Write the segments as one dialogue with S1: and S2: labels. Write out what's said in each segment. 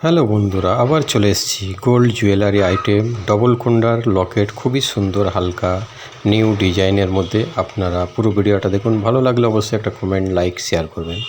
S1: Hello বন্ধুরা, আবার চলে এসেছি গোল্ড জুয়েলারি আইটেম ডবল কুন্ডার লকেট, খুবই সুন্দর হালকা নিউ ডিজাইনের মধ্যে। আপনারা পুরো ভিডিওটা দেখুন, ভালো লাগলে অবশ্যই একটা কমেন্ট, লাইক, শেয়ার করবেন।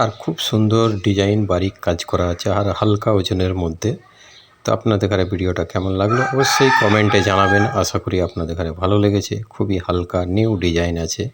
S1: আর খুব সুন্দর ডিজাইন, বারিক কাজ করা আছে আর হালকা ওজনের মধ্যে। তো আপনাদের কাছে ভিডিওটা কেমন লাগলো অবশ্যই কমেন্টে জানাবেন। আশা করি আপনাদের কাছে ভালো লেগেছে। খুবই হালকা নিউ ডিজাইন আছে।